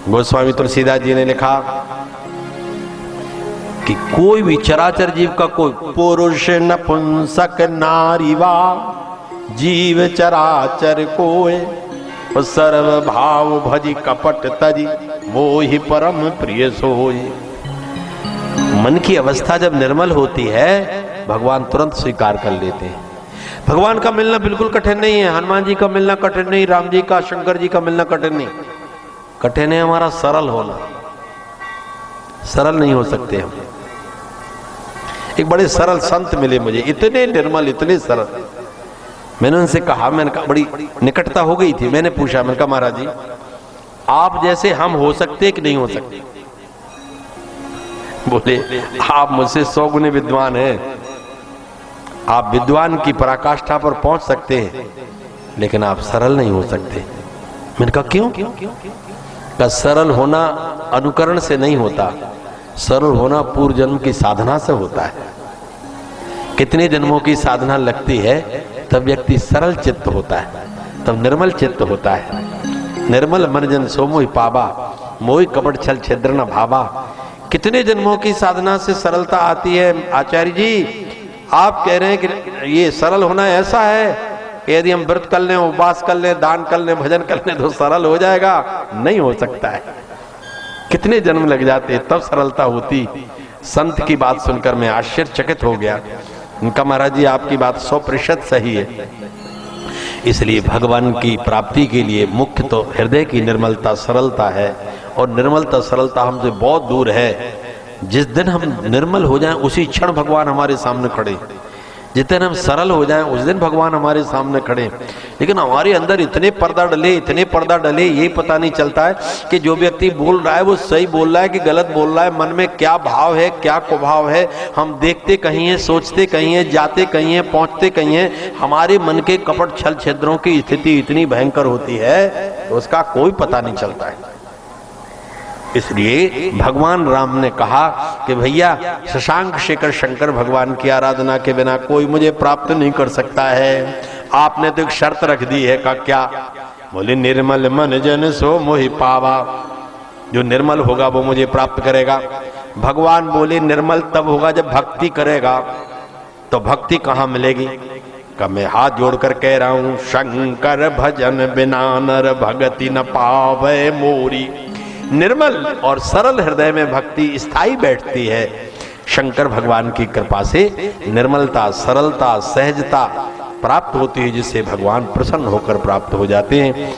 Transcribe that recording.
गोस्वामी तुलसीदास जी ने लिखा कि कोई भी चराचर जीव का कोई पुरुष नपुंसक नारी वा जीव चराचर कोय सर्व भाव भजी कपट तजी मोहि परम प्रिय सोय। मन की अवस्था जब निर्मल होती है भगवान तुरंत स्वीकार कर लेते हैं। भगवान का मिलना बिल्कुल कठिन नहीं है। हनुमान जी का मिलना कठिन नहीं, राम जी का, शंकर जी का मिलना कठिन नहीं। कठिन है हमारा सरल होना। सरल नहीं हो सकते हम। एक बड़े सरल संत मिले मुझे, इतने निर्मल, इतने सरल। मैंने उनसे कहा, मैंने कहा, बड़ी निकटता हो गई थी। मैंने पूछा, मैंने कहा महाराज जी आप जैसे हम हो सकते कि नहीं हो सकते? बोले आप मुझसे 100 गुने विद्वान हैं, आप विद्वान की पराकाष्ठा पर पहुंच सकते हैं, लेकिन आप सरल नहीं हो सकते। मैंने कहा क्यों? का सरल होना अनुकरण से नहीं होता, सरल होना पूर्व जन्म की साधना से होता है। कितने जन्मों की साधना लगती है तब व्यक्ति सरल चित्त होता है, तब निर्मल चित्त होता है। निर्मल मन जन सो मोहि पावा, मोहि कपट छल छिद्र न भावा। कितने जन्मों की साधना से सरलता आती है। आचार्य जी आप कह रहे हैं कि ये सरल होना ऐसा है कि यदि हम व्रत कर लें, उपवास कर लें, दान कर लें, भजन कर लें तो सरल हो जाएगा? नहीं हो सकता है। कितने जन्म लग जाते तब सरलता होती। संत की बात सुनकर मैं आश्चर्यचकित हो गया। उनका महाराज जी आपकी बात 100% सही है। इसलिए भगवान की प्राप्ति के लिए मुख्य तो हृदय की निर्मलता, सरलता है। और निर्मलता, सरलता हमसे बहुत दूर है। जिस दिन हम निर्मल हो जाएं उसी क्षण भगवान हमारे सामने खड़े। जिस दिन हम सरल हो जाएं उस दिन भगवान हमारे सामने खड़े। लेकिन हमारे अंदर इतने पर्दा डले, इतने पर्दा डले, ये पता नहीं चलता है कि जो व्यक्ति बोल रहा है वो सही बोल रहा है कि गलत बोल रहा है। मन में क्या भाव है, क्या कुभाव है, हम देखते कहीं हैं, सोचते कहीं हैं, जाते कहीं हैं, पहुंचते कहीं हैं। हमारे मन के कपट छल छिद्रों की स्थिति इतनी भयंकर होती है तो उसका कोई पता नहीं चलता है। इसलिए भगवान राम ने कहा कि भैया शशांक शेखर शंकर भगवान की आराधना के बिना कोई मुझे प्राप्त नहीं कर सकता है। आपने तो एक शर्त रख दी है। का क्या? बोले निर्मल मन जन सो मोहि पावा। जो निर्मल होगा वो मुझे प्राप्त करेगा। भगवान बोले निर्मल तब होगा जब भक्ति करेगा। तो भक्ति कहाँ मिलेगी? का मैं हाथ जोड़कर कह रहा हूं, शंकर भजन बिना नर भगति न पावे मोरी। निर्मल और सरल हृदय में भक्ति स्थायी बैठती है। शंकर भगवान की कृपा से निर्मलता, सरलता, सहजता प्राप्त होती है, जिससे भगवान प्रसन्न होकर प्राप्त हो जाते हैं।